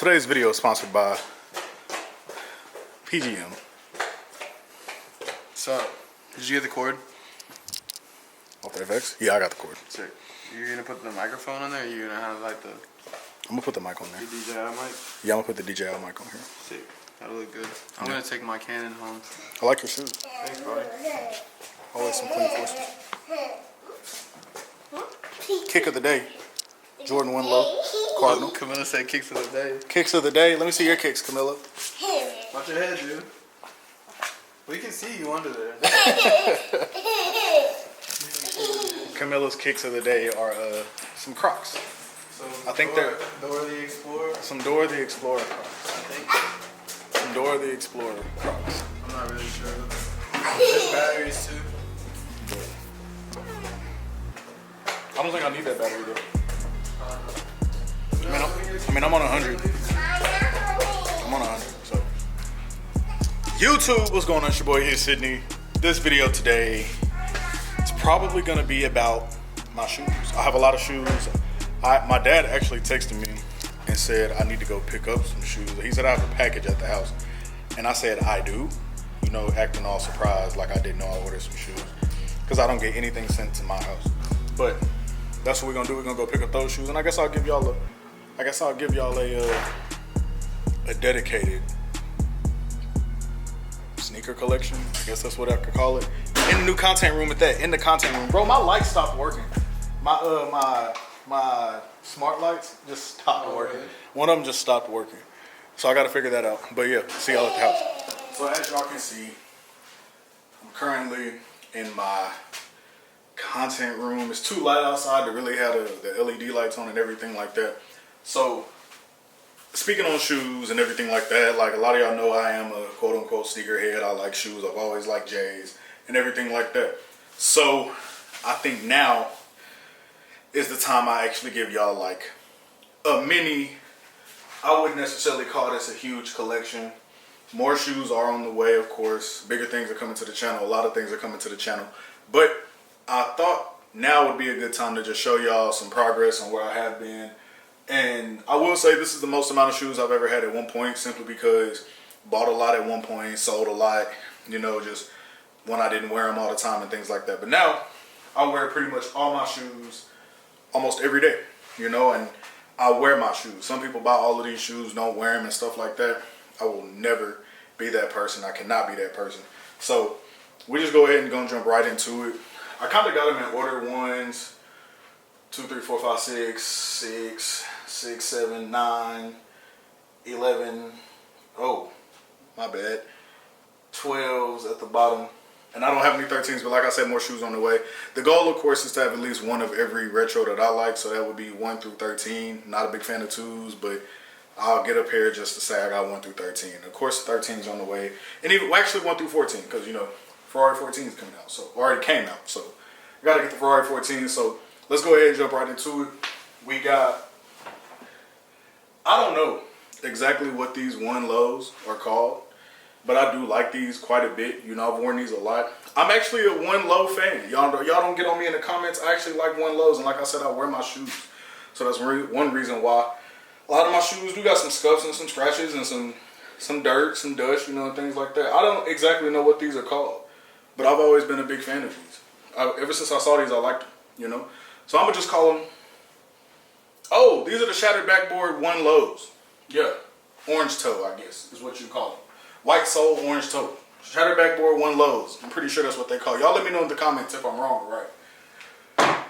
Today's video is sponsored by PGM. So, did you get the cord? Off the FX? Yeah, I got the cord. Sick. You're gonna put the microphone on there, or you're gonna have like the I'm gonna put the mic on there. DJI mic? Yeah, I'm gonna put the DJI mic on here. Sick. That'll look good. I'm gonna take my Canon home. I like your shoes. Thanks, buddy. Always some clean forces. Kick of the day. Jordan Winlow, Cardinal. Camilla said kicks of the day. Kicks of the day. Let me see your kicks, Camilla. Watch your head, dude. We can see you under there. Camilla's kicks of the day are some Crocs. So I think they're Dora the Explorer. some Dora the Explorer Crocs. I think. Some Dora the Explorer Crocs. I'm not really sure. There's batteries too. I don't think I need that battery though. I mean, I'm on 100. I'm on 100. So, YouTube, what's going on? It's your boy Itzsydney. This video today, it's probably gonna be about my shoes. I have a lot of shoes. My dad actually texted me and said I need to go pick up some shoes. He said I have a package at the house, and I said I do. You know, acting all surprised like I didn't know I ordered some shoes because I don't get anything sent to my house. But that's what we're gonna do. We're gonna go pick up those shoes, and I guess I'll give y'all a dedicated sneaker collection. I guess that's what I could call it. In the new content room at that. In the content room, bro. My lights stopped working. My smart lights just stopped working. One of them just stopped working. So I got to figure that out. But yeah, see y'all at the house. So as y'all can see, I'm currently in my content room. It's too light outside to really have the LED lights on and everything like that. So speaking on shoes and everything like that, like a lot of y'all know I am a quote unquote sneakerhead. I like shoes. I've always liked J's and everything like that. So I think now is the time I actually give y'all like a mini, I wouldn't necessarily call this a huge collection. More shoes are on the way, of course. Bigger things are coming to the channel. A lot of things are coming to the channel. But I thought now would be a good time to just show y'all some progress on where I have been. And I will say this is the most amount of shoes I've ever had at one point, simply because bought a lot at one point, sold a lot, you know, just when I didn't wear them all the time and things like that. But now I wear pretty much all my shoes almost every day, you know, and I wear my shoes. Some people buy all of these shoes, don't wear them and stuff like that. I will never be that person. I cannot be that person. So we just go ahead and go jump right into it. I kind of got them in order: 1, 2, 3, 4, 5, 6, 7, 9, 11. Oh, my bad. 12s at the bottom. And I don't have any 13s, but like I said, more shoes on the way. The goal, of course, is to have at least one of every retro that I like. So that would be 1 through 13. Not a big fan of 2s, but I'll get up here just to say I got 1 through 13. Of course, 13's on the way. And even, well, actually 1 through 14, because, you know, Ferrari 14 is coming out. So, already came out. So, I got to get the Ferrari 14. So, let's go ahead and jump right into it. We got, I don't know exactly what these one lows are called, but I do like these quite a bit. You know, I've worn these a lot. I'm actually a one low fan. Y'all don't get on me in the comments. I actually like one lows, and like I said, I wear my shoes. So that's one reason why a lot of my shoes do got some scuffs and some scratches and some dirt, some dust, you know, and things like that. I don't exactly know what these are called, but I've always been a big fan of these. Ever since I saw these, I liked them, you know. So I'm gonna just call them, oh, these are the shattered backboard one lows. Yeah, orange toe, I guess, is what you call them. White sole, orange toe. Shattered backboard one lows. I'm pretty sure that's what they call it. Y'all let me know in the comments if I'm wrong or right.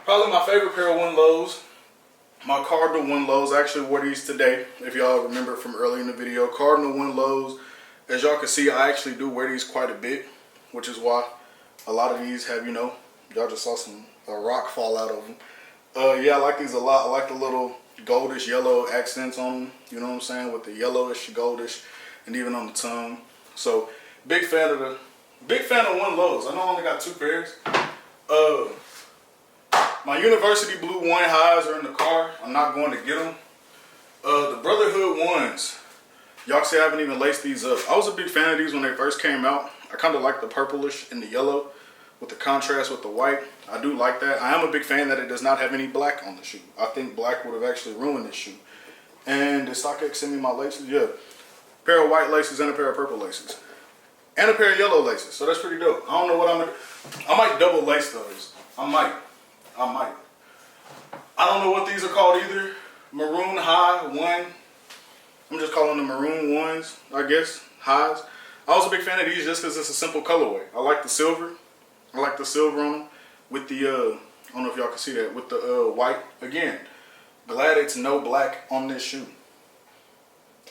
Probably my favorite pair of one lows. My Cardinal one lows. I actually wore these today, if y'all remember from early in the video. Cardinal one lows. As y'all can see, I actually do wear these quite a bit, which is why a lot of these have, you know, y'all just saw a rock fall out of them. Yeah, I like these a lot. I like the little goldish yellow accents on them, you know what I'm saying, with the yellowish, goldish, and even on the tongue. So big fan of one lows. I know I only got 2 pairs. My University Blue 1 highs are in the car. I'm not going to get them. The Brotherhood ones, y'all see I haven't even laced these up. I was a big fan of these when they first came out. I kind of like the purplish and the yellow with the contrast with the white. I do like that. I am a big fan that it does not have any black on the shoe. I think black would have actually ruined this shoe. And did StockX send me my laces? Yeah. Pair of white laces and a pair of purple laces. And a pair of yellow laces. So that's pretty dope. I don't know what I might double lace those. I might. I don't know what these are called either. Maroon high one. I'm just calling them maroon ones, I guess. Highs. I was a big fan of these just because it's a simple colorway. I like the silver. I like the silver on them with the, I don't know if y'all can see that, with the white. Again, glad it's no black on this shoe.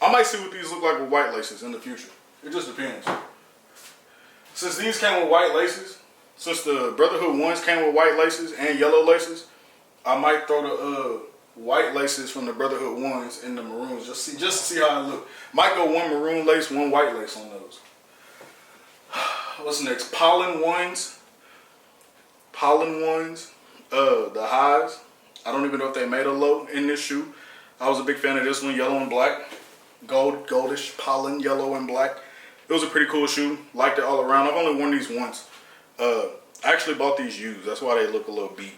I might see what these look like with white laces in the future. It just depends. Since these came with white laces, since the Brotherhood ones came with white laces and yellow laces, I might throw the white laces from the Brotherhood ones in the maroons just to see how it look. Might go one maroon lace, one white lace on those. What's next? Pollen ones. The highs. I don't even know if they made a low in this shoe. I was a big fan of this one, yellow and black. Goldish pollen, yellow and black. It was a pretty cool shoe. Liked it all around. I've only worn these once. I actually bought these used. That's why they look a little beat.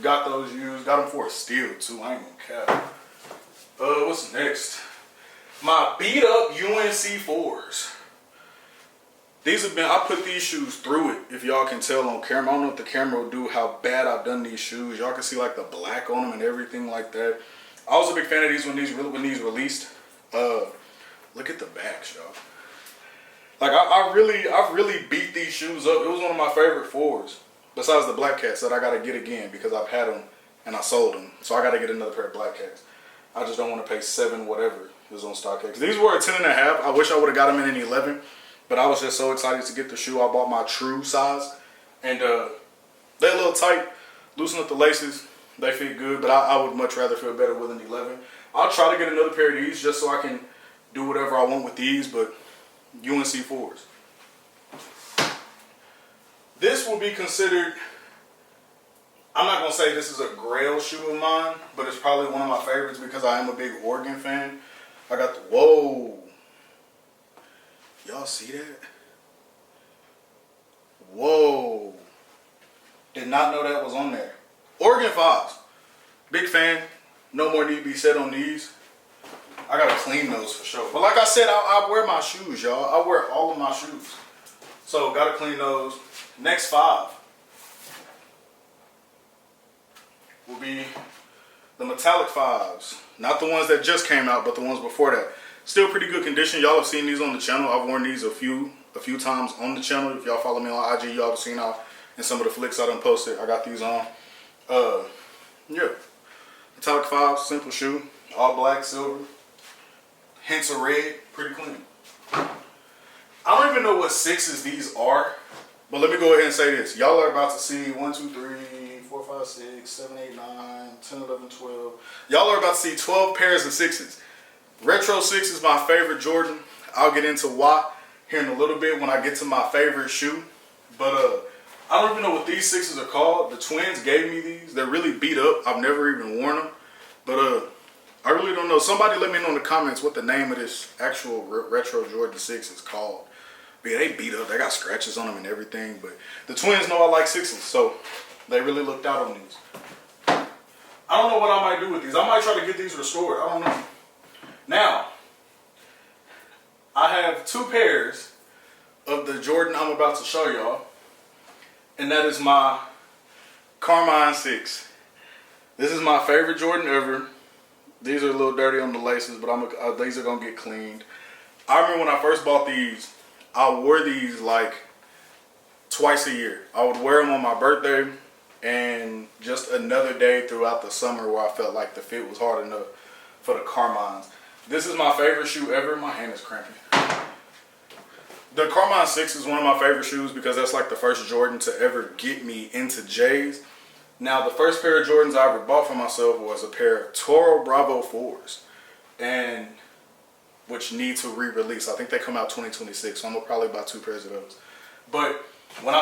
Got those used. Got them for a steal too. I ain't gonna cap. What's next? My beat up UNC 4s. These have been, I put these shoes through it, if y'all can tell on camera. I don't know if the camera will do how bad I've done these shoes. Y'all can see like the black on them and everything like that. I was a big fan of these when these released. Look at the backs, y'all. Like I really beat these shoes up. It was one of my favorite 4s. Besides the black cats that I gotta get again because I've had them and I sold them. So I gotta get another pair of black cats. I just don't want to pay $7 whatever it was on StockX. These were a 10.5. I wish I would have got them in an 11. But I was just so excited to get the shoe. I bought my true size. And they're a little tight. Loosen up the laces. They fit good. But I would much rather feel better with an 11. I'll try to get another pair of these just so I can do whatever I want with these. But UNC 4s. This will be considered, I'm not going to say this is a grail shoe of mine. But it's probably one of my favorites because I am a big Oregon fan. I got the, whoa. Y'all see that? Whoa. Did not know that was on there. Oregon 5s. Big fan. No more need to be said on these. I gotta clean those for sure. But like I said, I wear my shoes, y'all. I wear all of my shoes. So gotta clean those. Next 5 will be the metallic 5s. Not the ones that just came out, but the ones before that. Still pretty good condition. Y'all have seen these on the channel. I've worn these a few times on the channel. If y'all follow me on IG, y'all have seen how in some of the flicks I done posted. I got these on. Yeah. Metallic 5, simple shoe. All black, silver. Hints of red. Pretty clean. I don't even know what 6s these are. But let me go ahead and say this. Y'all are about to see 1, 2, 3, 4, 5, 6, 7, 8, 9, 10, 11, 12. Y'all are about to see 12 pairs of 6s. Retro 6 is my favorite Jordan. I'll get into why here in a little bit when I get to my favorite shoe. But I don't even know what these 6s are called. The twins gave me these. They're really beat up. I've never even worn them. But I really don't know. Somebody let me know in the comments what the name of this actual retro Jordan 6 is called. But yeah, they beat up. They got scratches on them and everything. But the twins know I like 6s. So they really looked out on these. I don't know what I might do with these. I might try to get these restored. I don't know. Now, I have 2 pairs of the Jordan I'm about to show y'all. And that is my Carmine 6. This is my favorite Jordan ever. These are a little dirty on the laces, but these are going to get cleaned. I remember when I first bought these, I wore these like twice a year. I would wear them on my birthday and just another day throughout the summer where I felt like the fit was hard enough for the Carmines. This is my favorite shoe ever. My hand is cramping. The Carmine 6 is one of my favorite shoes because that's like the first Jordan to ever get me into J's. Now, the first pair of Jordans I ever bought for myself was a pair of Toro Bravo 4s, and which need to re-release. I think they come out 2026, so I'm gonna probably buy 2 pairs of those. But when I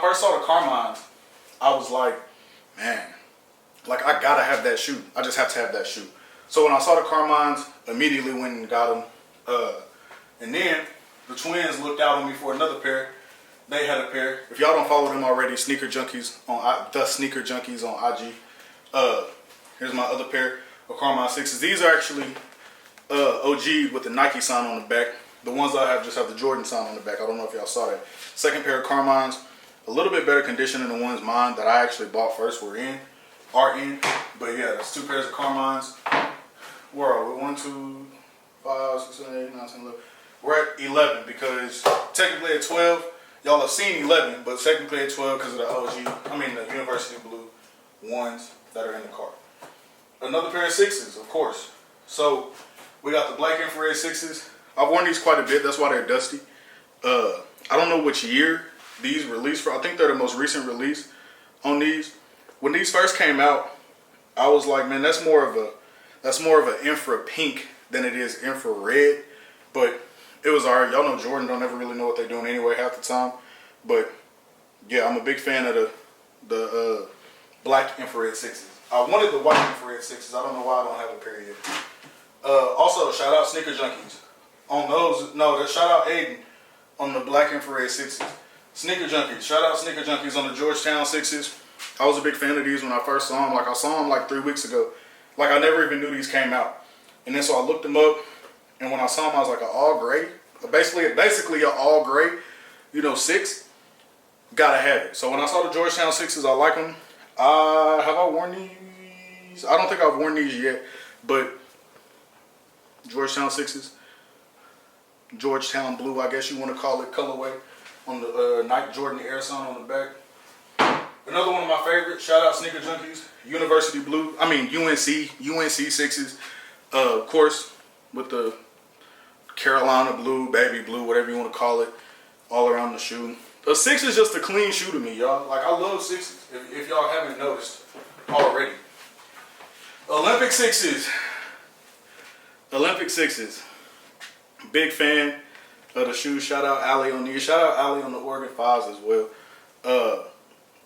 first saw the Carmines, I was like, man, like I gotta have that shoe. I just have to have that shoe. So when I saw the Carmines, immediately went and got them. And then the twins looked out on me for another pair. They had a pair. If y'all don't follow them already, Sneaker Junkies on the Sneaker Junkies on IG. Here's my other pair of Carmine 6s. These are actually OG with the Nike sign on the back. The ones I have just have the Jordan sign on the back. I don't know if y'all saw that. Second pair of Carmines, a little bit better condition than the ones mine that I actually bought first are in. But yeah, that's 2 pairs of Carmines. Where are we? 1, 2, 5, 6, 7, 8, 9, 10, 11. We're at 11 because technically at 12, y'all have seen 11, but technically at 12 because of the the University Blue ones that are in the car. Another pair of 6s, of course. So we got the black infrared 6s. I've worn these quite a bit. That's why they're dusty. I don't know which year these released for. I think they're the most recent release on these. When these first came out, I was like, man, that's more of an infra pink than it is infrared. But it was alright. Y'all know Jordan don't ever really know what they're doing anyway half the time. But yeah, I'm a big fan of the black infrared 6s. I wanted the white infrared 6s. I don't know why I don't have a pair yet. Also, shout out Sneaker Junkies. On those, no, shout out Aiden on the black infrared 6s. Sneaker Junkies. Shout out Sneaker Junkies on the Georgetown 6s. I was a big fan of these when I first saw them. Like, I saw them like 3 weeks ago. Like, I never even knew these came out. And then so I looked them up, and when I saw them, I was like, an all gray. Basically an all gray, 6. Gotta have it. So when I saw the Georgetown 6s, I like them. Have I worn these? I don't think I've worn these yet, but Georgetown 6s. Georgetown blue, I guess you want to call it, colorway on the Nike Jordan Air Sun on the back. Another one of my favorites, shout out Sneaker Junkies, University Blue, UNC 6s. Of course, with the Carolina blue, baby blue, whatever you want to call it, all around the shoe. A 6 is just a clean shoe to me, y'all. Like, I love 6s, if y'all haven't noticed already. Olympic 6s. Big fan of the shoes. Shout out Ali on these. Shout out Ali on the Oregon 5s as well.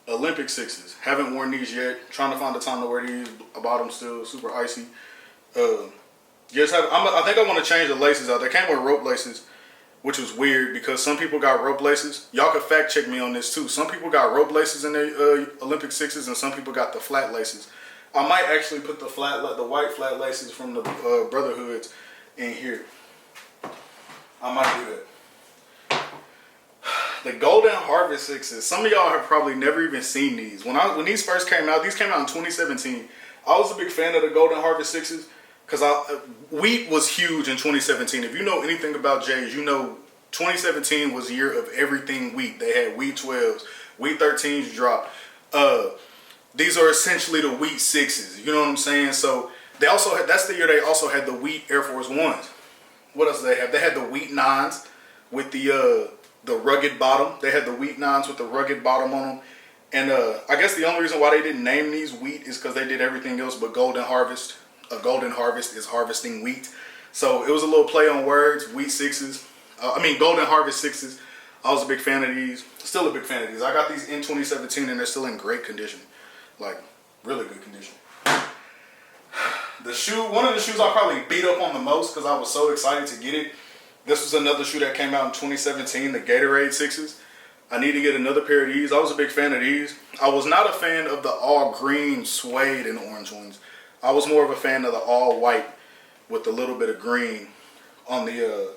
Olympic 6s. Haven't worn these yet. Trying to find the time to wear these. I bought them still. Super icy. I think I want to change the laces out. They came with rope laces, which was weird because some people got rope laces. Y'all can fact check me on this too. Some people got rope laces in their Olympic 6s and some people got the flat laces. I might actually put the white flat laces from the Brotherhoods in here. I might do that. The Golden Harvest 6s. Some of y'all have probably never even seen these. When these first came out, these came out in 2017. I was a big fan of the Golden Harvest 6s because wheat was huge in 2017. If you know anything about J's, you know 2017 was the year of everything wheat. They had wheat 12s, wheat 13s dropped. These are essentially the wheat 6s. You know what I'm saying? So they also had, that's the year they also had the wheat Air Force 1s. What else did they have? They had the wheat 9s with the rugged bottom. They had the wheat 9s with the rugged bottom on them. And I guess the only reason why they didn't name these wheat is because they did everything else but Golden Harvest. A Golden Harvest is harvesting wheat. So it was a little play on words. Wheat 6s. Golden Harvest 6s. I was a big fan of these. Still a big fan of these. I got these in 2017 and they're still in great condition. Like, really good condition. One of the shoes I probably beat up on the most because I was so excited to get it. This was another shoe that came out in 2017, the Gatorade 6s. I need to get another pair of these. I was a big fan of these. I was not a fan of the all green suede and orange ones. I was more of a fan of the all white with a little bit of green on the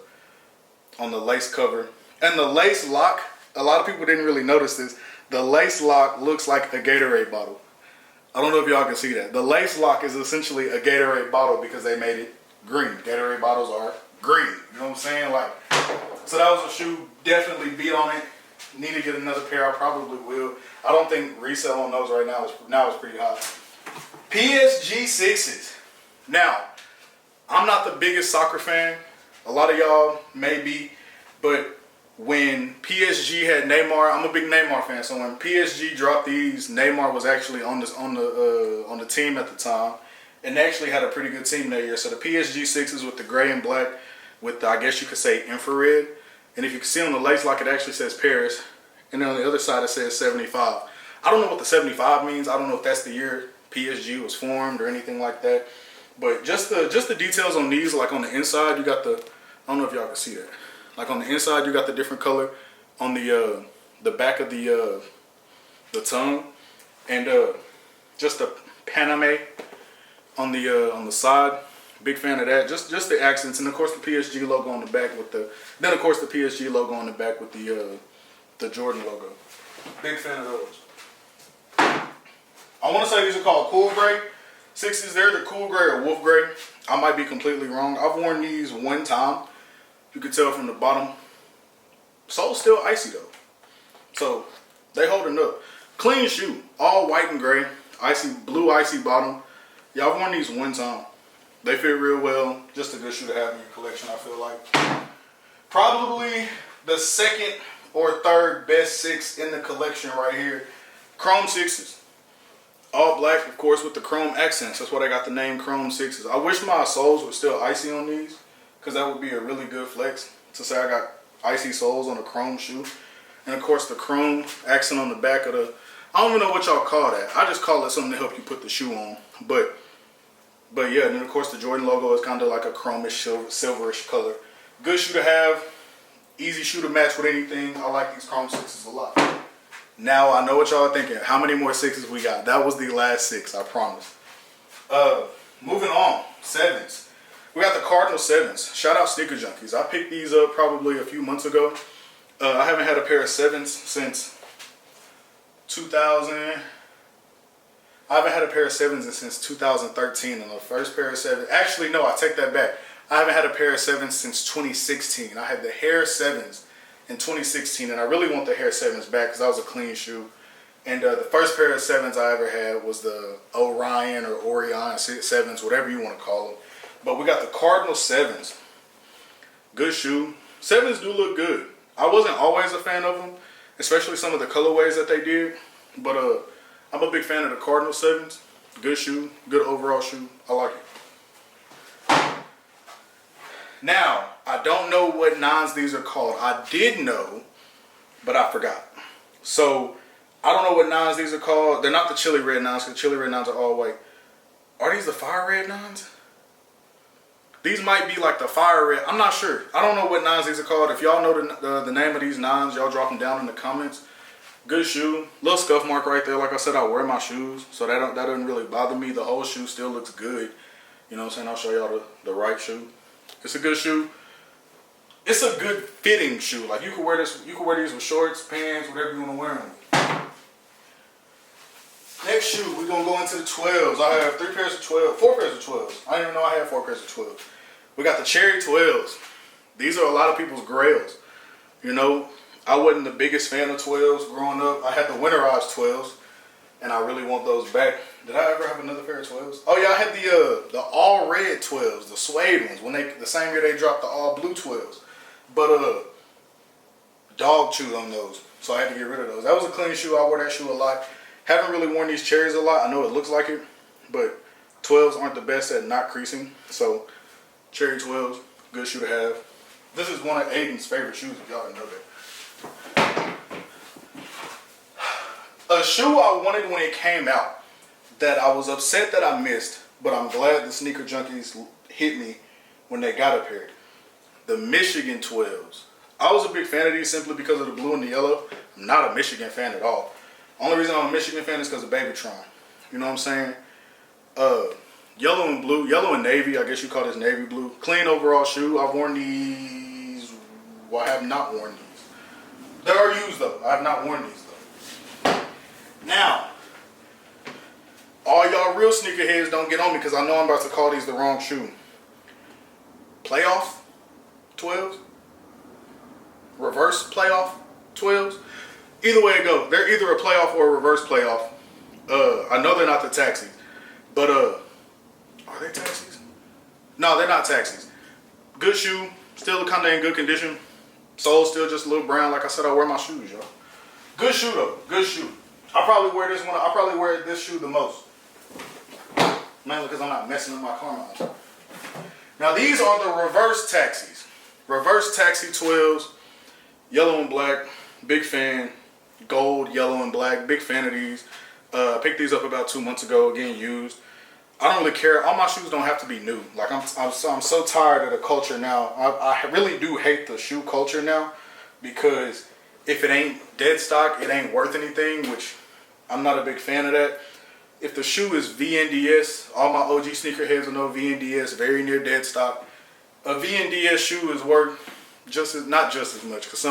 lace cover. And the lace lock, a lot of people didn't really notice this. The lace lock looks like a Gatorade bottle. I don't know if y'all can see that. The lace lock is essentially a Gatorade bottle because they made it green. Gatorade bottles are green. You know what I'm saying? Like, so that was a shoe. Definitely beat on it. Need to get another pair. I probably will. I don't think resale on those right now is pretty high. PSG 6s. Now, I'm not the biggest soccer fan. A lot of y'all may be, but when PSG had Neymar, I'm a big Neymar fan. So when PSG dropped these, Neymar was actually on the team at the time, and they actually had a pretty good team that year. So the PSG 6s with the gray and black, with the, I guess you could say infrared, and if you can see on the lace lock, it actually says Paris, and then on the other side it says 75. I don't know what the 75 means. I don't know if that's the year PSG was formed or anything like that. But just the details on these, like on the inside, you got the, I don't know if y'all can see that. Like on the inside, you got the different color on the back of the tongue, and just the Paname on the side. Big fan of that. Just the accents, and of course the PSG logo on the back with the. Then of course the PSG logo on the back with the Jordan logo. Big fan of those. I want to say these are called Cool Gray 6s. They're the Cool Gray or Wolf Gray. I might be completely wrong. I've worn these one time. You can tell from the bottom. Sole's still icy though, so they holding up. Clean shoe, all white and gray, icy blue icy bottom. Yeah, I've worn these one time. They fit real well. Just a good shoe to have in your collection, I feel like. Probably the second or third best 6 in the collection right here. Chrome 6s. All black, of course, with the chrome accents. That's why I got the name Chrome 6s. I wish my soles were still icy on these, because that would be a really good flex to say I got icy soles on a chrome shoe. And of course the chrome accent on the back of the, I don't even know what y'all call that. I just call it something to help you put the shoe on. But yeah, and then of course the Jordan logo is kind of like a chromish, silverish color. Good shoe to have. Easy shoe to match with anything. I like these Chrome 6s a lot. Now I know what y'all are thinking. How many more 6s we got? That was the last 6, I promise. Moving on. 7s. We got the Cardinal 7s. Shout out Sneaker Junkies. I picked these up probably a few months ago. I haven't had a pair of 7s since 2000. I haven't had a pair of 7s since 2013. And the first pair of 7s. Actually, no, I take that back. I haven't had a pair of 7s since 2016. I had the Hair 7s in 2016. And I really want the Hair 7s back because that was a clean shoe. And the first pair of 7s I ever had was the Orion or Orion 7s, whatever you want to call them. But we got the Cardinal 7s. Good shoe. 7s do look good. I wasn't always a fan of them, especially some of the colorways that they did. But I'm a big fan of the Cardinal 7s. Good shoe. Good overall shoe. I like it. Now, I don't know what 9s these are called. I did know, but I forgot. So, I don't know what 9s these are called. They're not the Chili Red 9s, because Chili Red 9s are all white. Are these the Fire Red 9s? These might be like the Fire Red. I'm not sure. I don't know what 9s these are called. If y'all know the name of these 9s, y'all drop them down in the comments. Good shoe. Little scuff mark right there. Like I said, I wear my shoes, so that doesn't really bother me. The whole shoe still looks good. You know what I'm saying? I'll show y'all the right shoe. It's a good shoe. It's a good fitting shoe. Like you can wear this. You can wear these with shorts, pants, whatever you want to wear them. Next shoe, we're going to go into the 12s. I have 4 pairs of 12s. I didn't even know I had 4 pairs of 12s. We got the Cherry 12s. These are a lot of people's grails. You know, I wasn't the biggest fan of 12s growing up. I had the winterized 12s, and I really want those back. Did I ever have another pair of 12s? Oh, yeah, I had the all red 12s, the suede ones, when the same year they dropped the all blue 12s. But dog chewed on those, so I had to get rid of those. That was a clean shoe. I wore that shoe a lot. Haven't really worn these cherries a lot. I know it looks like it, but 12s aren't the best at not creasing. So, Cherry 12s, good shoe to have. This is one of Aiden's favorite shoes, if y'all didn't know that. A shoe I wanted when it came out that I was upset that I missed, but I'm glad the Sneaker Junkies hit me when they got up here. The Michigan 12s. I was a big fan of these simply because of the blue and the yellow. I'm not a Michigan fan at all. Only reason I'm a Michigan fan is because of Babytron. You know what I'm saying? Yellow and blue, yellow and navy. I guess you call this navy blue. Clean overall shoe. I've worn these. Well, I have not worn these. They are used though. I have not worn these though. Now, all y'all real sneakerheads don't get on me because I know I'm about to call these the wrong shoe. Playoff 12s. Reverse playoff 12s. Either way it goes, they're either a playoff or a reverse playoff. I know they're not the taxis, but are they taxis? No, they're not taxis. Good shoe, still kind of in good condition. Sole still just a little brown. Like I said, I wear my shoes, y'all. Good shoe though, good shoe. I probably wear this one. I probably wear this shoe the most, mainly because I'm not messing with my Carmines. Now these are the reverse taxis. Reverse taxi 12s, yellow and black. Big fan. Gold, yellow, and black. Big fan of these. Picked these up about 2 months ago. Again, used. I don't really care. All my shoes don't have to be new. Like I'm so tired of the culture now. I really do hate the shoe culture now, because if it ain't dead stock, it ain't worth anything. Which I'm not a big fan of that. if the shoe is VNDS, all my OG sneakerheads will know VNDS, very near dead stock. A VNDS shoe is worth not just as much, because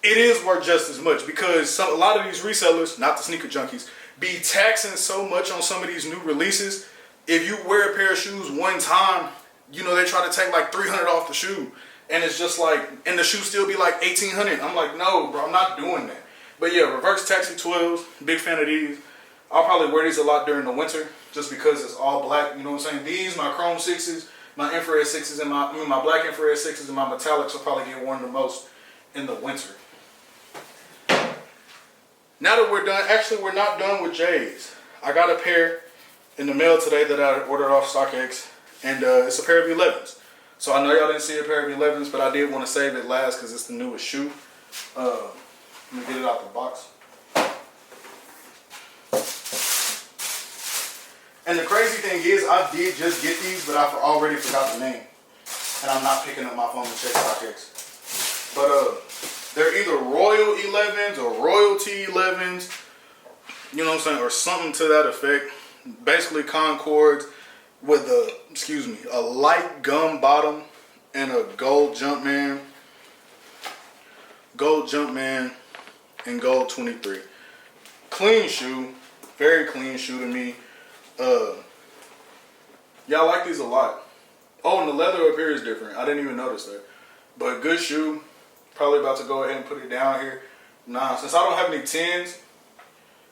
it is worth just as much, because a lot of these resellers, not the sneaker junkies, be taxing so much on some of these new releases. If you wear a pair of shoes one time, you know, they try to take like $300 off the shoe. And it's just like, and the shoe still be like $1,800. I'm like, no, bro, I'm not doing that. But yeah, reverse taxi 12s, big fan of these. I'll probably wear these a lot during the winter, just because it's all black. You know what I'm saying? These, my chrome 6s, my infrared 6s, and my black infrared 6s and my metallics will probably get worn the most in the winter. Now that we're done, actually we're not done with J's. I got a pair in the mail today that I ordered off StockX, and it's a pair of 11s. So I know y'all didn't see a pair of 11s, but I did want to save it last because it's the newest shoe. Let me get it out the box. And the crazy thing is, I did just get these, but I already forgot the name. And I'm not picking up my phone to check StockX. But they're either Royal 11s or Royalty 11s. You know what I'm saying? Or something to that effect. Basically Concords with a light gum bottom and a gold Jumpman and gold 23. Clean shoe, very clean shoe to me. Yeah, I like these a lot. Oh, and the leather up here is different. I didn't even notice that. But good shoe. Probably about to go ahead and put it down here. Nah, since I don't have any 10s,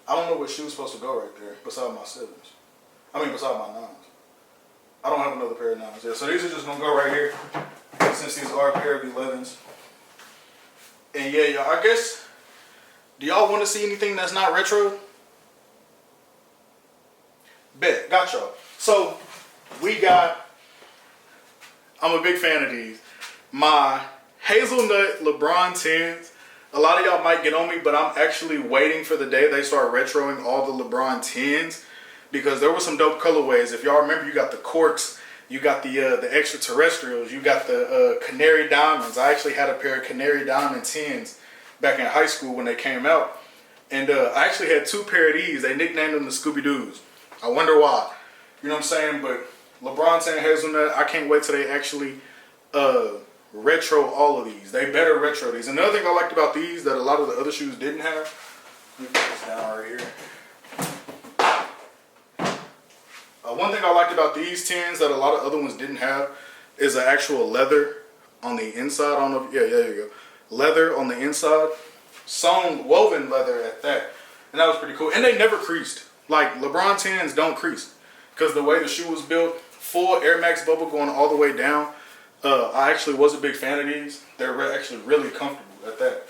I don't know what shoe's supposed to go right there beside my 7s. Beside my 9s. I don't have another pair of 9s. Yeah, so these are just going to go right here, since these are a pair of 11s. And yeah, y'all, I guess, do y'all want to see anything that's not retro? Bet, got y'all. So, I'm a big fan of these. My Hazelnut LeBron 10s. A lot of y'all might get on me, but I'm actually waiting for the day they start retroing all the LeBron 10s. Because there were some dope colorways. If y'all remember, you got the corks, you got the extraterrestrials, you got the canary diamonds. I actually had a pair of canary diamond 10s back in high school when they came out. And I actually had 2 pair of these. They nicknamed them the Scooby-Doos. I wonder why. You know what I'm saying? But LeBron 10 Hazelnut, I can't wait till they actually retro all of these. They better retro these. Another thing I liked about these that a lot of the other shoes didn't have. Let me put this down right here. One thing I liked about these 10s that a lot of other ones didn't have is an actual leather on the inside. I don't know. Yeah, there you go. Leather on the inside. Sewn, woven leather at that. And that was pretty cool. And they never creased. Like, LeBron 10s don't crease. Because the way the shoe was built, full Air Max bubble going all the way down. I actually was a big fan of these. They're actually really comfortable at that.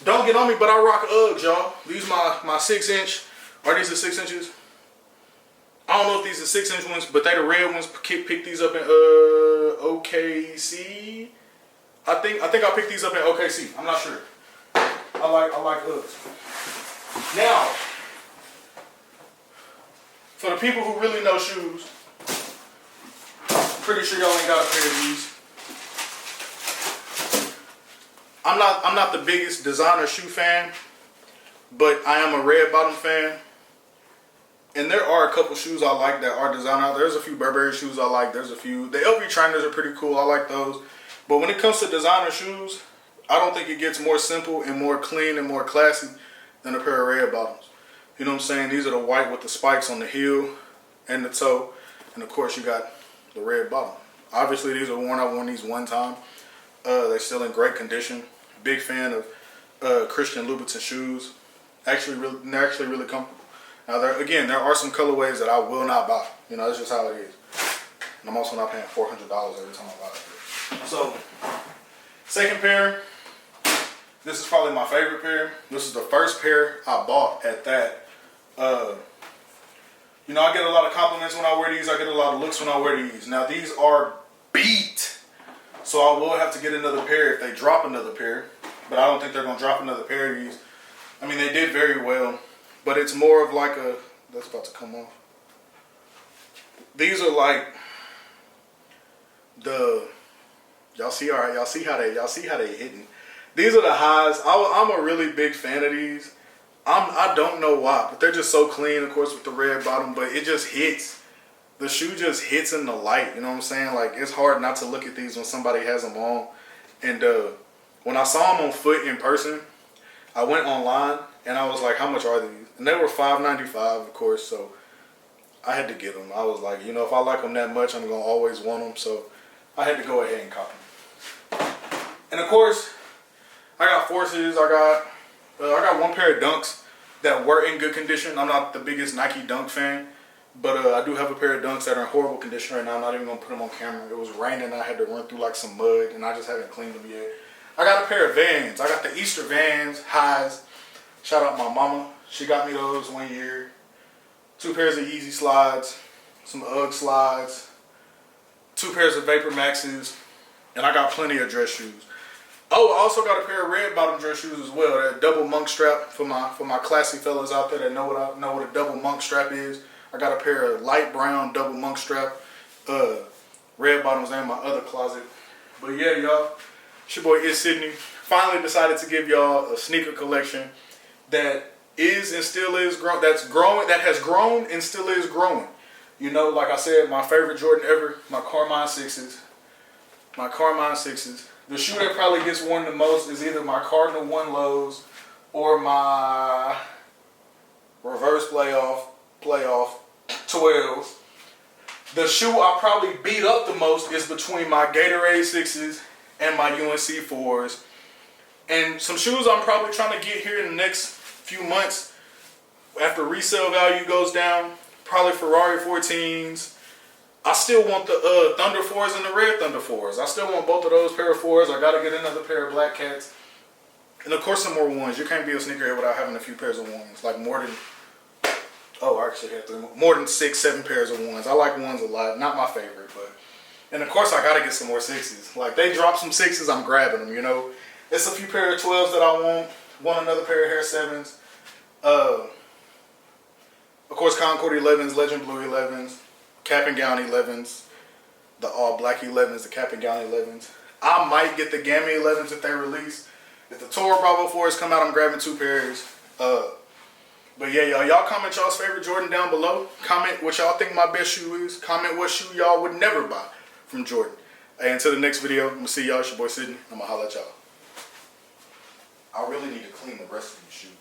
Don't get on me, but I rock Uggs, y'all. These my 6-inch. Are these the 6 inches? I don't know if these are 6-inch ones, but they the red ones. Picked these up in OKC. I think I picked these up in OKC. I'm not sure. I like Uggs. Now, for the people who really know shoes, pretty sure y'all ain't got a pair of these. I'm not the biggest designer shoe fan, but I am a red bottom fan. And there are a couple shoes I like that are designer. There's a few Burberry shoes I like. There's a few. The LV trainers are pretty cool. I like those. But when it comes to designer shoes, I don't think it gets more simple and more clean and more classy than a pair of red bottoms. You know what I'm saying? These are the white with the spikes on the heel and the toe. And of course you got the red bottom. Obviously these are worn. I worn these one time. They're still in great condition. Big fan of Christian Louboutin shoes. They're actually really comfortable. Now, there are some colorways that I will not buy. You know, that's just how it is. And I'm also not paying $400 every time I buy it. So, second pair. This is probably my favorite pair. This is the first pair I bought at that. You know, I get a lot of compliments when I wear these. I get a lot of looks when I wear these. Now, these are beat. So, I will have to get another pair if they drop another pair. But I don't think they're going to drop another pair of these. I mean, they did very well. But it's more of like a, that's about to come off. These are like y'all see, all right, y'all see how they hitting. These are the highs. I'm a really big fan of these. I don't know why, but they're just so clean, of course, with the red bottom. But it just hits. The shoe just hits in the light. You know what I'm saying? Like, it's hard not to look at these when somebody has them on. And when I saw them on foot in person, I went online and I was like, how much are these? And they were $5.95, of course. So I had to get them. I was like, you know, if I like them that much, I'm gonna always want them. So I had to go ahead and cop them. And of course, I got Forces. I got one pair of Dunks that were in good condition. I'm not the biggest Nike Dunk fan, but I do have a pair of Dunks that are in horrible condition right now. I'm not even gonna put them on camera. It was raining. I had to run through like some mud, and I just haven't cleaned them yet. I got a pair of Vans. I got the Easter Vans highs. Shout out my mama. She got me those 1 year. 2 pairs of Yeezy slides, some UGG slides, 2 pairs of Vapor Maxes, and I got plenty of dress shoes. Oh, I also got a pair of red bottom dress shoes as well. That double monk strap for my classy fellas out there that know what a double monk strap is. I got a pair of light brown double monk strap, red bottoms in my other closet. But yeah, y'all, it's your boy Itzsydney. Finally decided to give y'all a sneaker collection that is and still is growing. That has grown and still is growing. You know, like I said, my favorite Jordan ever, my Carmine 6s. My Carmine 6s. The shoe that probably gets worn the most is either my Cardinal 1 lows or my reverse playoff 12s. The shoe I probably beat up the most is between my Gatorade 6s and my UNC 4s. And some shoes I'm probably trying to get here in the next few months after resale value goes down. Probably Ferrari 14s. I still want the Thunder 4s and the red Thunder 4s. I still want both of those pair of 4s. I gotta get another pair of Black Cats. And of course some more ones. You can't be a sneakerhead without having a few pairs of ones. Like more than, oh, I actually had 3 more. More than 6, 7 pairs of ones. I like ones a lot. Not my favorite, but. And of course I gotta get some more 6s. Like they drop some 6s, I'm grabbing them, you know. It's a few pair of 12s that I want. Want another pair of Hair 7s. Of course Concord 11s, Legend Blue 11s. Cap and Gown 11s, the all black 11s, the Cap and Gown 11s. I might get the Gammy 11s if they release. If the Toro Bravo 4s come out, I'm grabbing 2 pairs. But yeah, y'all comment y'all's favorite Jordan down below. Comment what y'all think my best shoe is. Comment what shoe y'all would never buy from Jordan. Hey, until the next video, I'm gonna see y'all. It's your boy Sydney. I'm gonna holla at y'all. I really need to clean the rest of these shoes.